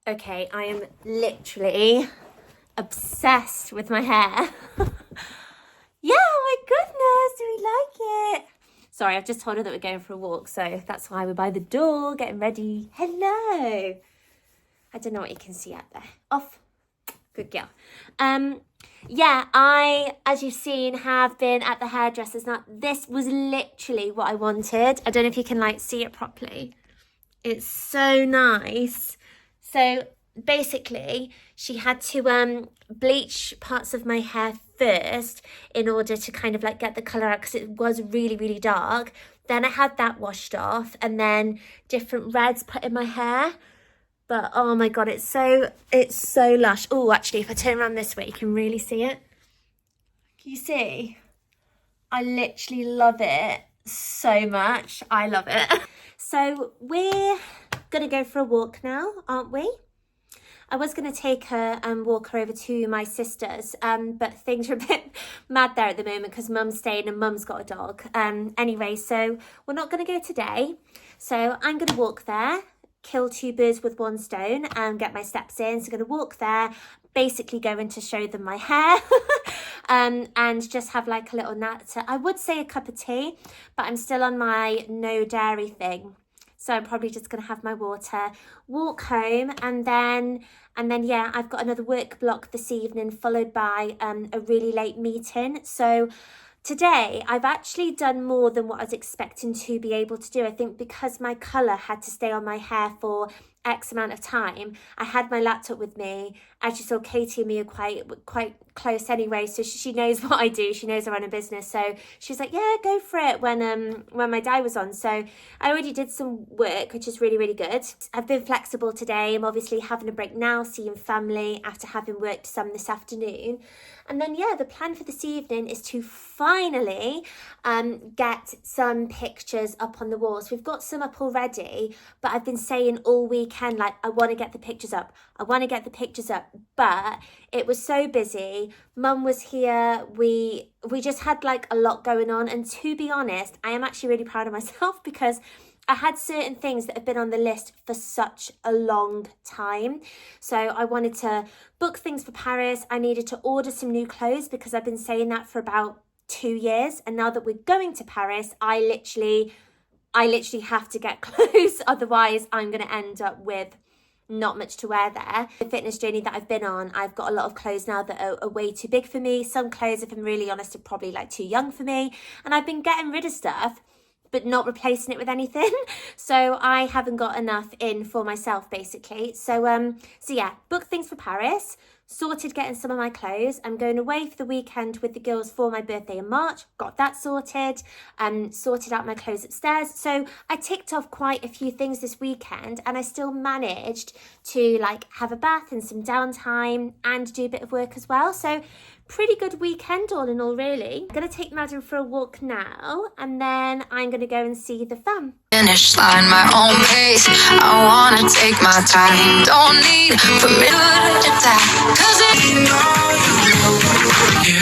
Okay, I am literally obsessed with my hair. Yeah, oh my goodness, do we like it? Sorry, I've just told her that we're going for a walk, so that's why we're by the door, getting ready. Hello. I don't know what you can see out there. Off. Good girl. Yeah, I, as you've seen, have been at the hairdressers. Now, this was literally what I wanted. I don't know if you can like see it properly. It's so nice. So basically, she had to bleach parts of my hair first in order to kind of like get the colour out because it was really, really dark. Then I had that washed off and then different reds put in my hair. But oh my God, it's so lush. Oh, actually, if I turn around this way, you can really see it. Can you see? I literally love it so much. I love it. So we're gonna go for a walk now, aren't we? I was going to take her and walk her over to my sister's, but things are a bit mad there at the moment because Mum's staying and Mum's got a dog. Anyway, so we're not going to go today. So I'm going to walk there, kill two birds with one stone and get my steps in. So I'm going to walk there, basically going to show them my hair and just have like a little nat. I would say a cup of tea, but I'm still on my no dairy thing. So I'm probably just going to have my water, walk home, and then yeah, I've got another work block this evening, followed by a really late meeting. So today, I've actually done more than what I was expecting to be able to do. I think because my colour had to stay on my hair for X amount of time, I had my laptop with me. As you saw, Katie and me are quite close anyway, so she knows what I do. She knows I run a business, so she's like, yeah, go for it when my dye was on. So I already did some work, which is really, really good. I've been flexible today. I'm obviously having a break now, seeing family after having worked some this afternoon. And then, yeah, the plan for this evening is to finally get some pictures up on the walls. We've got some up already, but I've been saying all weekend, like, I want to get the pictures up. I want to get the pictures up. But it was so busy. Mum was here. We just had like a lot going on. And to be honest, I am actually really proud of myself because I had certain things that have been on the list for such a long time. So I wanted to book things for Paris. I needed to order some new clothes because I've been saying that for about 2 years. And now that we're going to Paris, I literally have to get clothes. Otherwise, I'm going to end up with not much to wear there. The fitness journey that I've been on, I've got a lot of clothes now that are way too big for me. Some clothes, if I'm really honest, are probably like too young for me. And I've been getting rid of stuff but not replacing it with anything. So I haven't got enough in for myself, basically. So yeah, booked things for Paris, sorted getting some of my clothes. I'm going away for the weekend with the girls for my birthday in March. Got that sorted, sorted out my clothes upstairs. So I ticked off quite a few things this weekend and I still managed to like have a bath and some downtime and do a bit of work as well. So pretty good weekend all in all, really. I'm going to take Madden for a walk now and then I'm going to go and see the fam. Finish line, my own pace. I wanna take my time. Don't need permission to attack. Cause it yeah,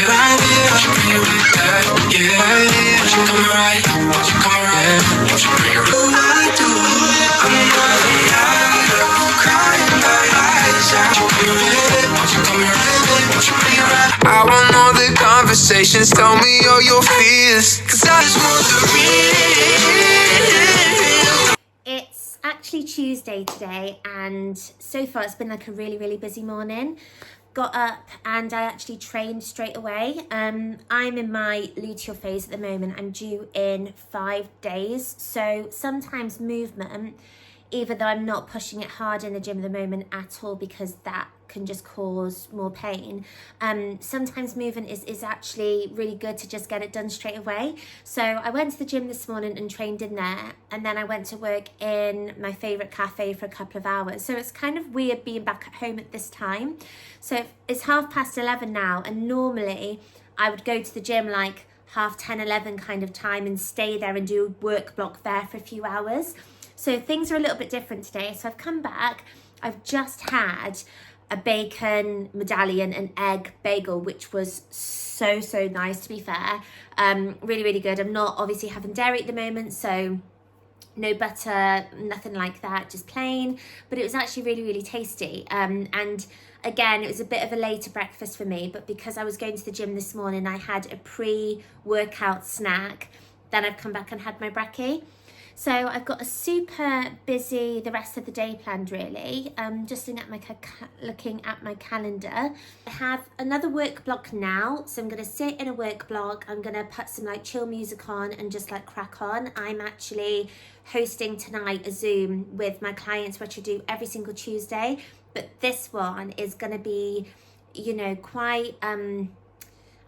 I did, watch you bring it right back. Yeah, I did, watch you come right. Watch you come right. Watch you bring it right. I do, I'm not a liar. Crying by eyes. Watch you come right. Watch you come right. Watch you bring it right. I want all the conversations. Tell me all your fears. Cause I just want the real. It's actually Tuesday today and so far it's been like a really, really busy morning. Got up and I actually trained straight away. I'm in my luteal phase at the moment. I'm due in 5 days. So sometimes movement, even though I'm not pushing it hard in the gym at the moment at all because that can just cause more pain, sometimes movement is actually really good to just get it done straight away. So I went to the gym this morning and trained in there, and then I went to work in my favourite cafe for a couple of hours. So it's kind of weird being back at home at this time. So it's 11:30 now, and normally I would go to the gym like 10:30, 11 kind of time and stay there and do a work block there for a few hours. So things are a little bit different today. So I've come back, I've just had a bacon medallion and egg bagel, which was so nice, to be fair. Really, really good. I'm not obviously having dairy at the moment, so no butter, nothing like that, just plain. But it was actually really, really tasty. And again, it was a bit of a later breakfast for me, but because I was going to the gym this morning, I had a pre-workout snack. Then I've come back and had my brekkie. So I've got a super busy the rest of the day planned, really. Just looking at my calendar. I have another work block now, so I'm going to sit in a work block. I'm going to put some like chill music on and just like crack on. I'm actually hosting tonight a Zoom with my clients, which I do every single Tuesday. But this one is going to be, you know, quite...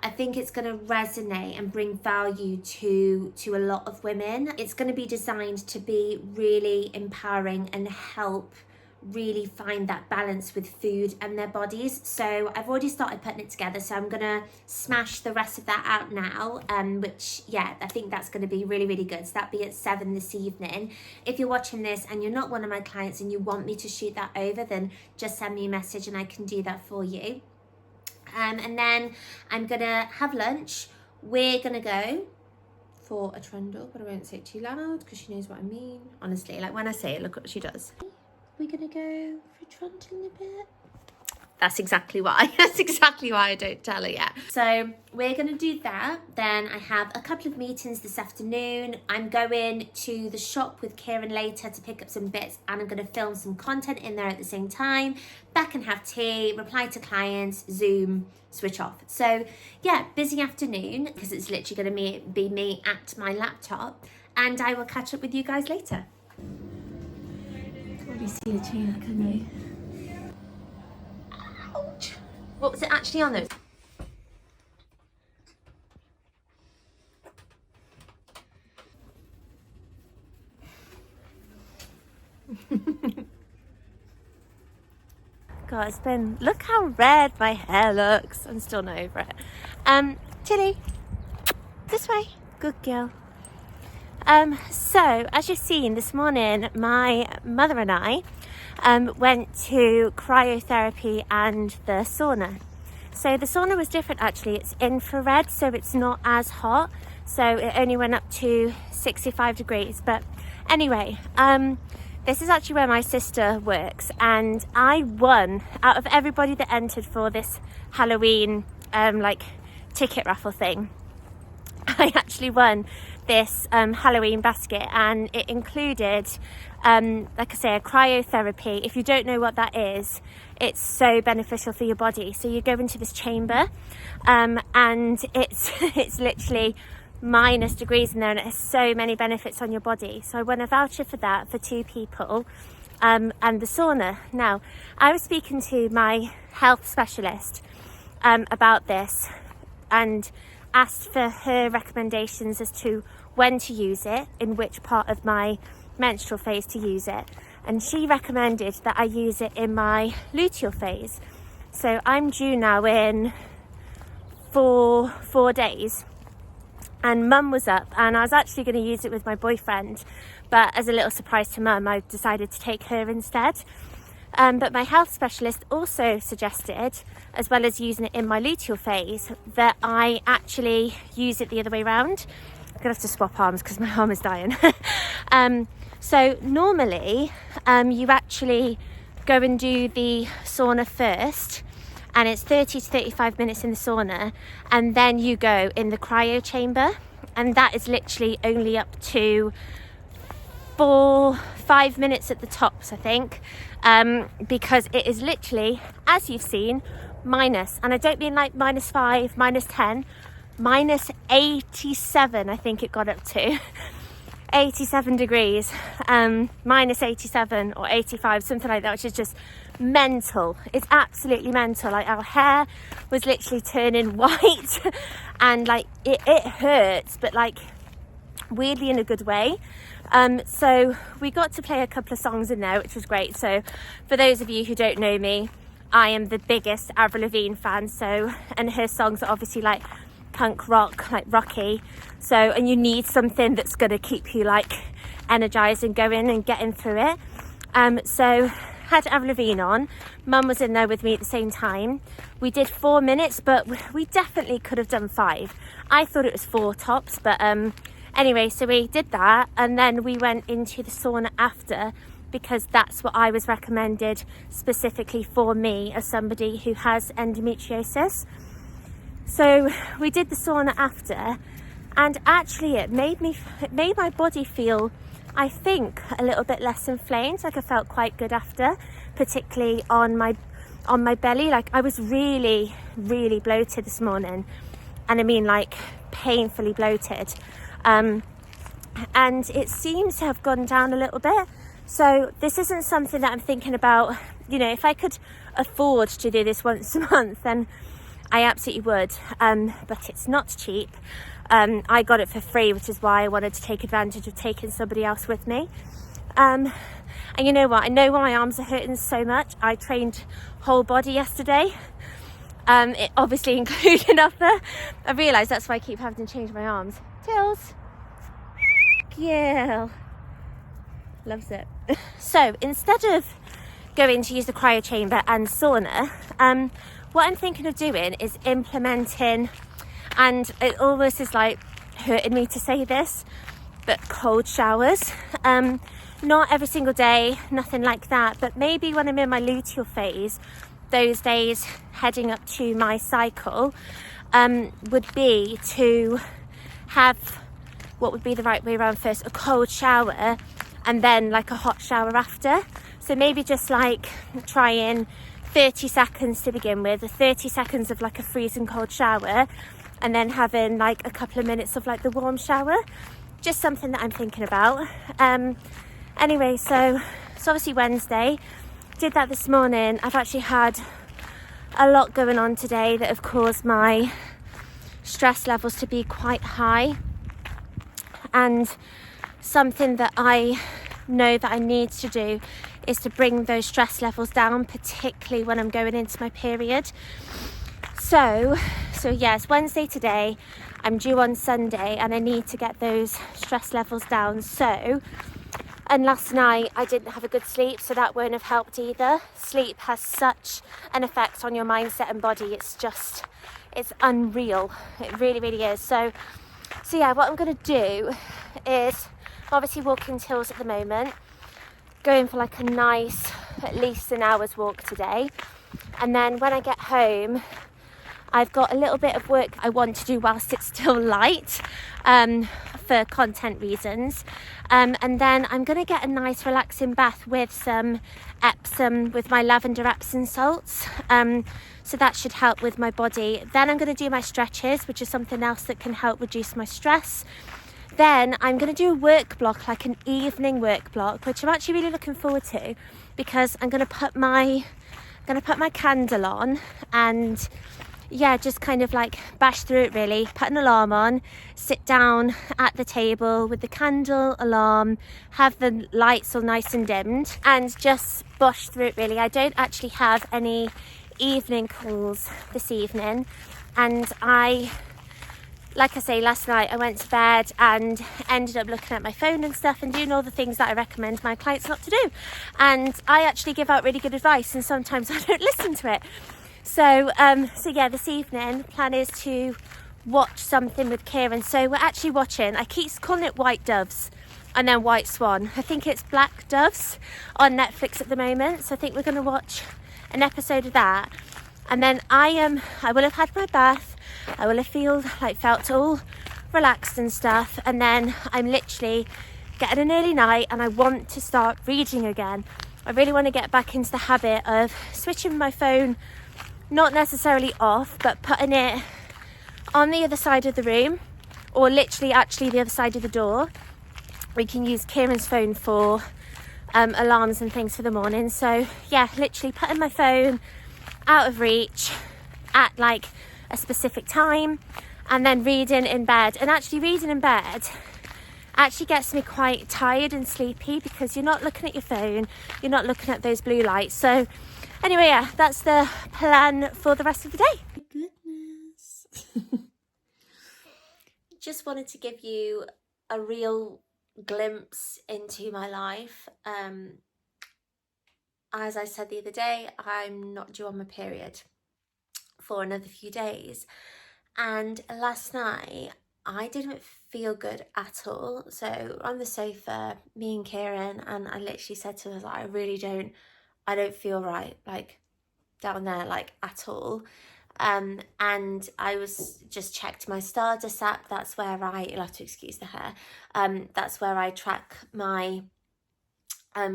I think it's going to resonate and bring value to a lot of women. It's going to be designed to be really empowering and help really find that balance with food and their bodies. So I've already started putting it together, so I'm going to smash the rest of that out now, which, yeah, I think that's going to be really, really good. So that'll be at 7 this evening. If you're watching this and you're not one of my clients and you want me to shoot that over, then just send me a message and I can do that for you. And then I'm gonna have lunch. We're gonna go for a trundle, but I won't say it too loud because she knows what I mean. Honestly, like when I say it, look what she does. We're gonna go for a trundle in a bit. That's exactly why. That's exactly why I don't tell her yet. So we're going to do that. Then I have a couple of meetings this afternoon. I'm going to the shop with Kieran later to pick up some bits, and I'm going to film some content in there at the same time. Back and have tea, reply to clients, Zoom, switch off. So yeah, busy afternoon because it's literally going to be me at my laptop, and I will catch up with you guys later. Already see the chain, can you? What was it actually on those? God, it's been... Look how red my hair looks. I'm still not over it. Tilly, this way. Good girl. So, as you've seen this morning, my mother and I went to cryotherapy and the sauna. So the sauna was different actually. It's infrared, so it's not as hot. So it only went up to 65 degrees. But anyway, this is actually where my sister works, and I won out of everybody that entered for this Halloween like ticket raffle thing. I actually won this Halloween basket, and it included like I say, a cryotherapy. If you don't know what that is, it's so beneficial for your body. So you go into this chamber and it's literally minus degrees in there, and it has so many benefits on your body. So I won a voucher for that for 2 people, and the sauna. Now, I was speaking to my health specialist about this and asked for her recommendations as to when to use it, in which part of my menstrual phase to use it, and she recommended that I use it in my luteal phase. So I'm due now in 4 days, and Mum was up, and I was actually going to use it with my boyfriend, but as a little surprise to Mum, I decided to take her instead. But my health specialist also suggested, as well as using it in my luteal phase, that I actually use it the other way around. I'm gonna have to swap arms because my arm is dying. So normally you actually go and do the sauna first, and it's 30 to 35 minutes in the sauna, and then you go in the cryo chamber, and that is literally only up to 4-5 minutes at the tops, I think, because it is literally, as you've seen, minus, and I don't mean like -5, -10, -87, I think it got up to 87 degrees, -87 or 85, something like that, which is just mental. It's absolutely mental. Like, our hair was literally turning white and like it hurts, but like weirdly in a good way. So we got to play a couple of songs in there, which was great. So for those of you who don't know me, I am the biggest Avril Lavigne fan, so, and her songs are obviously like punk rock, like rocky, so, and you need something that's going to keep you like energized and going and getting through it. So had Avril Lavigne on. Mum was in there with me at the same time. We did 4 minutes, but we definitely could have done 5. I thought it was 4 tops, but Anyway, so we did that, and then we went into the sauna after, because that's what I was recommended specifically for me as somebody who has endometriosis. So we did the sauna after, and actually it made my body feel, I think, a little bit less inflamed. Like I felt quite good after, particularly on my belly. Like I was really, really bloated this morning, and I mean like painfully bloated. And it seems to have gone down a little bit. So this isn't something that I'm thinking about, you know, if I could afford to do this once a month, then I absolutely would. But it's not cheap. I got it for free, which is why I wanted to take advantage of taking somebody else with me. And you know what? I know why my arms are hurting so much. I trained whole body yesterday. It obviously included upper. I realise that's why I keep having to change my arms. Tills. Yeah. Loves it. So instead of going to use the cryo chamber and sauna, what I'm thinking of doing is implementing, and it almost is like hurting me to say this, but cold showers. Not every single day, nothing like that, but maybe when I'm in my luteal phase, those days heading up to my cycle, would be to have, what would be the right way around first, a cold shower and then like a hot shower after. So maybe just like try in 30 seconds to begin with, 30 seconds of like a freezing cold shower, and then having like a couple of minutes of like the warm shower. Just something that I'm thinking about. Anyway, so it's obviously Wednesday. Did that this morning. I've actually had a lot going on today that have caused my stress levels to be quite high, and something that I know that I need to do is to bring those stress levels down, particularly when I'm going into my period. So yes, Wednesday today, I'm due on Sunday, and I need to get those stress levels down. And last night I didn't have a good sleep, so that won't have helped either. Sleep has such an effect on your mindset and body. It's unreal. It really, really is. So yeah, what I'm going to do is obviously walking Tills at the moment, going for like a nice, at least an hour's walk today. And then when I get home, I've got a little bit of work I want to do whilst it's still light, for content reasons. And then I'm going to get a nice relaxing bath with some Epsom, with my lavender Epsom salts. So that should help with my body. Then I'm going to do my stretches, which is something else that can help reduce my stress. Then I'm going to do a work block, like an evening work block, which I'm actually really looking forward to, because I'm going to put my candle on and yeah, just kind of like bash through it really, put an alarm on, sit down at the table with the candle, alarm, have the lights all nice and dimmed, and just bosh through it really. I don't actually have any evening calls this evening, and like I say, last night I went to bed and ended up looking at my phone and stuff and doing all the things that I recommend my clients not to do. And I actually give out really good advice, and sometimes I don't listen to it. So yeah, this evening plan is to watch something with Kieran. So we're actually watching, I keep calling it White Doves and then White Swan. I think it's Black Doves on Netflix at the moment. So I think we're going to watch an episode of that. And then I will have had my bath. I will have felt all relaxed and stuff. And then I'm literally getting an early night, and I want to start reading again. I really want to get back into the habit of switching my phone, not necessarily off, but putting it on the other side of the room, or literally actually the other side of the door. We can use Kieran's phone for alarms and things for the morning. So yeah, literally putting my phone out of reach at like a specific time, and then reading in bed. And actually reading in bed actually gets me quite tired and sleepy, because you're not looking at your phone, you're not looking at those blue lights. So anyway, yeah, that's the plan for the rest of the day. Goodness. Just wanted to give you a real glimpse into my life. As I said the other day, I'm not due on my period for another few days. And last night I didn't feel good at all. So on the sofa, me and Kieran, and I literally said to her, like, I don't feel right, like down there, like at all. And I was just checked my Stardust app. That's where you'll have to excuse the hair. That's where I track my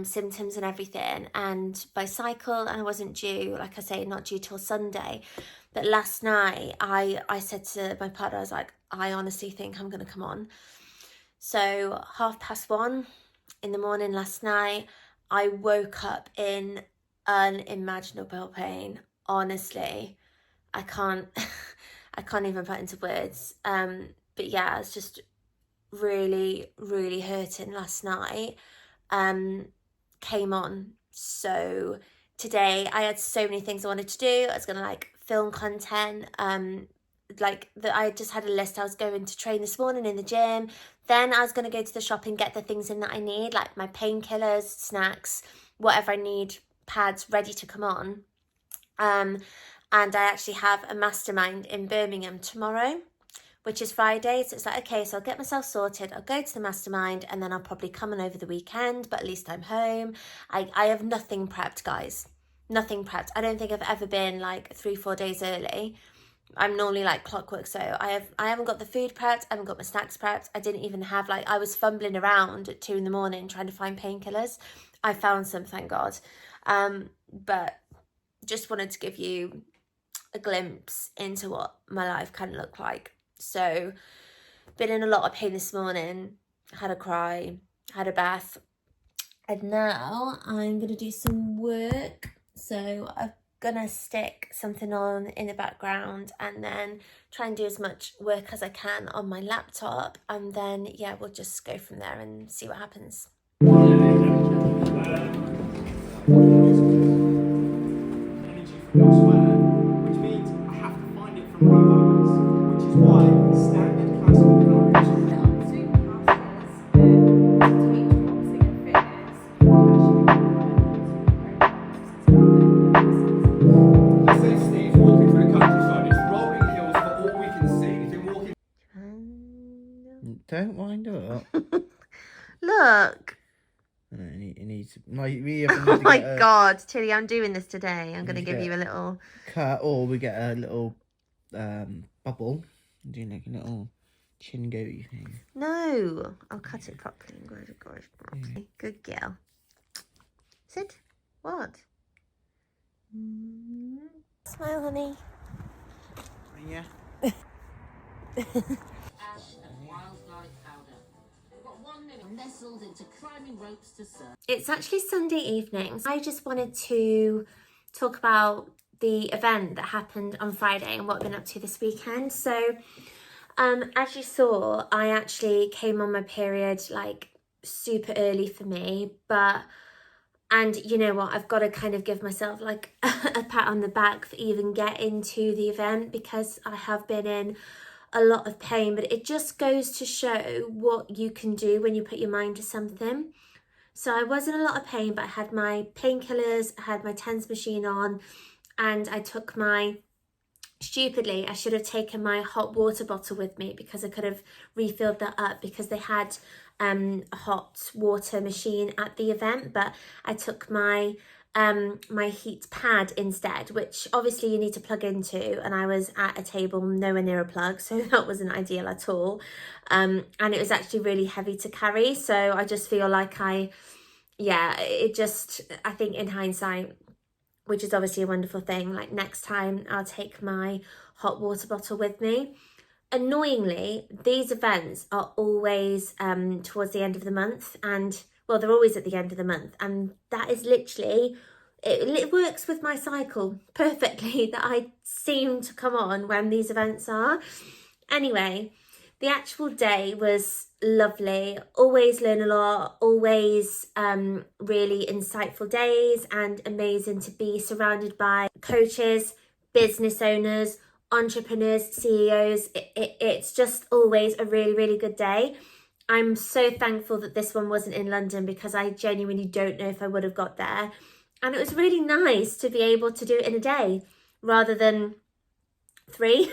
symptoms and everything, and by cycle, and I wasn't due, like I say, not due till Sunday. But last night I said to my partner, I was like, I honestly think I'm gonna come on. So 1:30 in the morning last night, I woke up in unimaginable pain. Honestly, I can't even put into words. But yeah, I was just really, really hurting last night. Came on. So today I had so many things I wanted to do. I was gonna like film content, I just had a list. I was going to train this morning in the gym, then I was going to go to the shop and get the things in that I need, like my painkillers, snacks, whatever I need, pads ready to come on. And I actually have a mastermind in Birmingham tomorrow, which is Friday. So it's like, okay, so I'll get myself sorted, I'll go to the mastermind, and then I'll probably come on over the weekend, but at least I'm home. I have nothing prepped, guys. Nothing prepped. I don't think I've ever been like 3-4 days early. I'm normally like clockwork, so I haven't got the food prepped, I haven't got my snacks prepped. I didn't even have, like, I was fumbling around at 2 a.m. trying to find painkillers. I found some, thank God. But just wanted to give you a glimpse into what my life kind of looked like. So been in a lot of pain this morning, had a cry, had a bath, and now I'm gonna do some work. So I'm gonna stick something on in the background and then try and do as much work as I can on my laptop, and then yeah, we'll just go from there and see what happens. Energy from elsewhere, which means I have to find it from robots, which is why standard classical calories. Let's say Steve's walking through the countryside. It's rolling hills, but all we can see. He's been walking. Don't wind up. Look. It needs. We have Oh my God, Tilly, I'm doing this today. I'm going to give get you a little cut, or we get a little bubble. Do like a little chin goatee thing. No, I'll cut it properly. Properly. Good girl. Sit. What? Smile, honey. Yeah. It's actually Sunday evening. I just wanted to talk about the event that happened on Friday and what I've been up to this weekend. So, as you saw, I actually came on my period like super early for me, and you know what, I've got to kind of give myself like a pat on the back for even getting to the event, because I have been in a lot of pain, but it just goes to show what you can do when you put your mind to something. So I was in a lot of pain, but I had my painkillers, I had my TENS machine on, and I took stupidly, I should have taken my hot water bottle with me, because I could have refilled that up, because they had a hot water machine at the event, but I took my heat pad instead, which obviously you need to plug into, and I was at a table nowhere near a plug, so that wasn't ideal at all. And it was actually really heavy to carry, so I just feel like I think in hindsight, which is obviously a wonderful thing, like next time I'll take my hot water bottle with me. Annoyingly, these events are always towards the end of the month, and well, they're always at the end of the month, and that is literally, it works with my cycle perfectly that I seem to come on when these events are. Anyway, the actual day was lovely. Always learn a lot, always really insightful days, and amazing to be surrounded by coaches, business owners, entrepreneurs, CEOs. It's just always a really, really good day. I'm so thankful that this one wasn't in London, because I genuinely don't know if I would have got there. And it was really nice to be able to do it in a day rather than 3.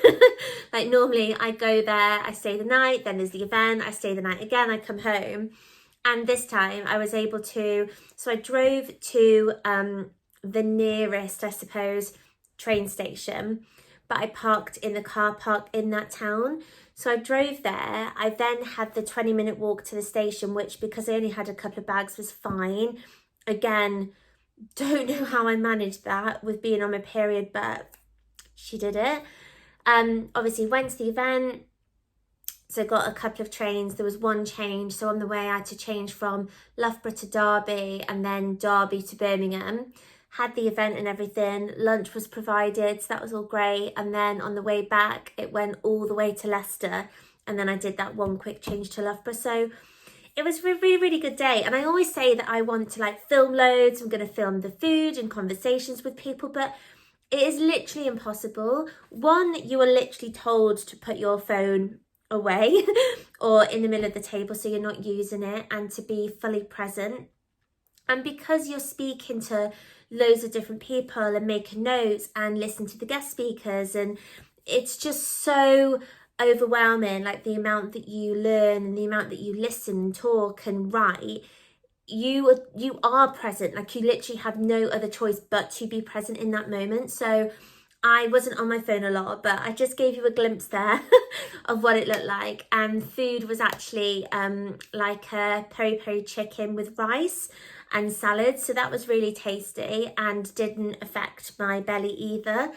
Like normally I go there, I stay the night, then there's the event, I stay the night again, I come home. And this time I was able to, so I drove to the nearest, I suppose, train station, but I parked in the car park in that town. So I drove there. I then had the 20-minute walk to the station, which, because I only had a couple of bags, was fine. Again, don't know how I managed that with being on my period, but she did it. Obviously went to the event. So I got a couple of trains. There was one change. So on the way I had to change from Loughborough to Derby and then Derby to Birmingham. Had the event and everything. Lunch was provided, so that was all great. And then on the way back, it went all the way to Leicester. And then I did that one quick change to Loughborough. So it was a really, really good day. And I always say that I want to like film loads. I'm going to film the food and conversations with people, but it is literally impossible. One, you are literally told to put your phone away or in the middle of the table so you're not using it, and to be fully present. And because you're speaking to loads of different people and making notes and listen to the guest speakers, and it's just so overwhelming, like the amount that you learn and the amount that you listen and talk and write. You are present, like you literally have no other choice but to be present in that moment. So I wasn't on my phone a lot, but I just gave you a glimpse there of what it looked like. And food was actually like a peri-peri chicken with rice and salad. So that was really tasty and didn't affect my belly either.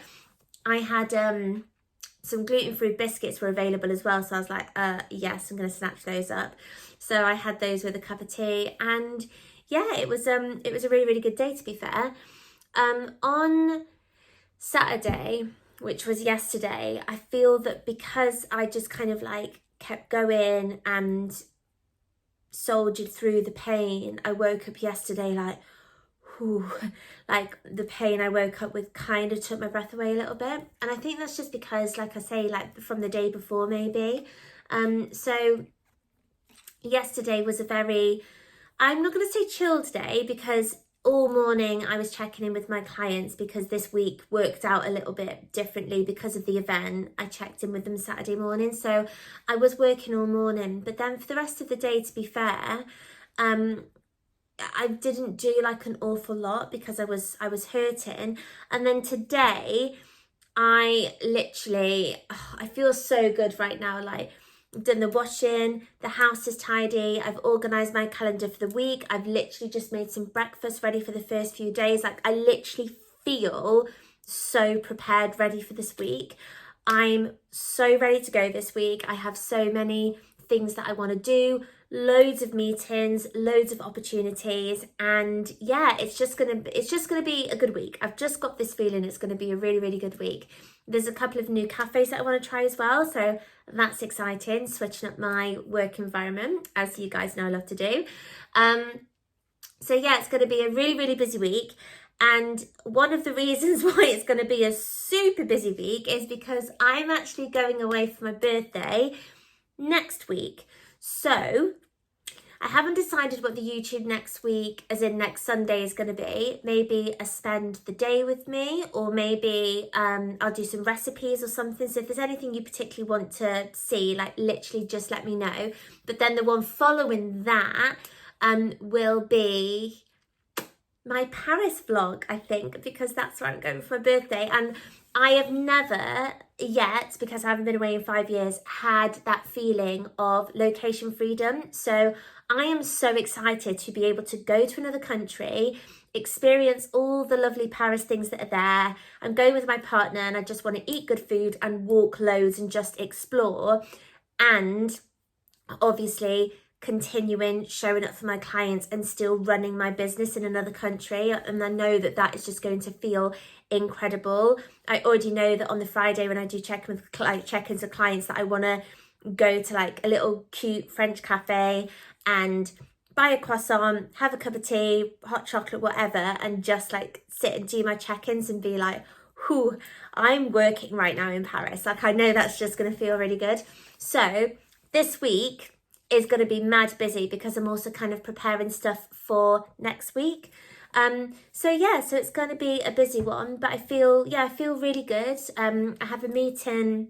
I had some gluten-free biscuits were available as well. So I was like, yes, I'm going to snatch those up. So I had those with a cup of tea. And yeah, it was a really, really good day, to be fair. On Saturday, which was yesterday, I feel that because I just kind of like kept going and soldiered through the pain, I woke up yesterday like, whew, like the pain I woke up with kind of took my breath away a little bit. And I think that's just because, like I say, like from the day before maybe. So yesterday was a very, I'm not going to say chilled day, because all morning I was checking in with my clients, because this week worked out a little bit differently because of the event. I checked in with them Saturday morning, so I was working all morning. But then for the rest of the day, to be fair, I didn't do like an awful lot because I was hurting. And then today, I feel so good right now. Like, I've done the washing, the house is tidy, I've organised my calendar for the week, I've literally just made some breakfast ready for the first few days. Like, I literally feel so prepared, ready for this week. I'm so ready to go this week. I have so many things that I want to do, loads of meetings, loads of opportunities, and yeah, it's just gonna be a good week. I've just got this feeling it's gonna be a really, really good week. There's a couple of new cafes that I want to try as well, so that's exciting, switching up my work environment, as you guys know I love to do. So yeah, it's going to be a really, really busy week. And one of the reasons why it's going to be a super busy week is because I'm actually going away for my birthday next week. So I haven't decided what the YouTube next week, as in next Sunday, is going to be. Maybe a spend the day with me, or maybe I'll do some recipes or something. So if there's anything you particularly want to see, like literally just let me know. But then the one following that will be my Paris vlog, I think, because that's where I'm going for my birthday. And I have never yet, because I haven't been away in 5 years, had that feeling of location freedom. So I am so excited to be able to go to another country, experience all the lovely Paris things that are there. I'm going with my partner and I just want to eat good food and walk loads and just explore. And obviously continuing showing up for my clients and still running my business in another country. And I know that that is just going to feel incredible. I already know that on the Friday when I do check-ins with clients, that I want to go to like a little cute French cafe and buy a croissant, have a cup of tea, hot chocolate, whatever, and just like sit and do my check-ins and be like, whew, I'm working right now in Paris. Like, I know that's just going to feel really good. So this week is going to be mad busy because I'm also kind of preparing stuff for next week. So yeah, so it's going to be a busy one, but I feel really good. I have a meeting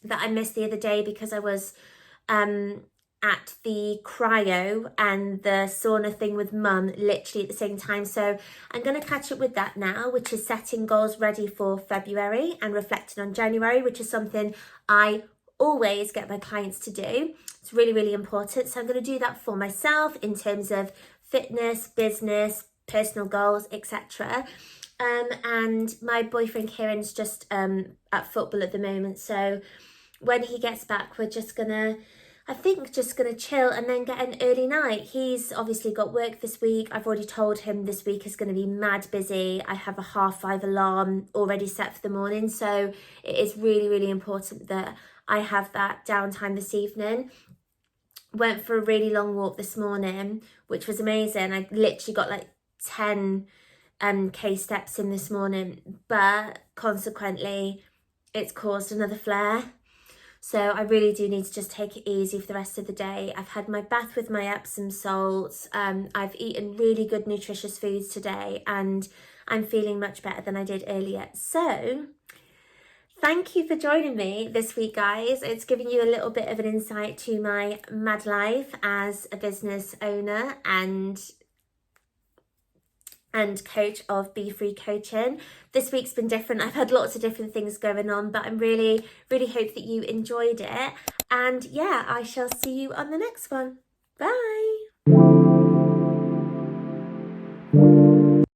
that I missed the other day because I was at the cryo and the sauna thing with mum literally at the same time. So I'm going to catch up with that now, which is setting goals ready for February and reflecting on January, which is something I always get my clients to do. It's really, really important. So I'm going to do that for myself in terms of fitness, business, personal goals, etc. And my boyfriend Kieran's just at football at the moment. So when he gets back, we're just gonna chill and then get an early night. He's obviously got work this week. I've already told him this week is going to be mad busy. I have a 5:30 alarm already set for the morning. So it is really, really important that I have that downtime this evening. Went for a really long walk this morning, which was amazing. I literally got like 10 K steps in this morning, but consequently it's caused another flare. So I really do need to just take it easy for the rest of the day. I've had my bath with my Epsom salts. I've eaten really good nutritious foods today and I'm feeling much better than I did earlier. So thank you for joining me this week, guys. It's giving you a little bit of an insight to my mad life as a business owner and coach of Be Free Coaching. This week's been different. I've had lots of different things going on, but I'm really, really hope that you enjoyed it. And yeah, I shall see you on the next one. Bye.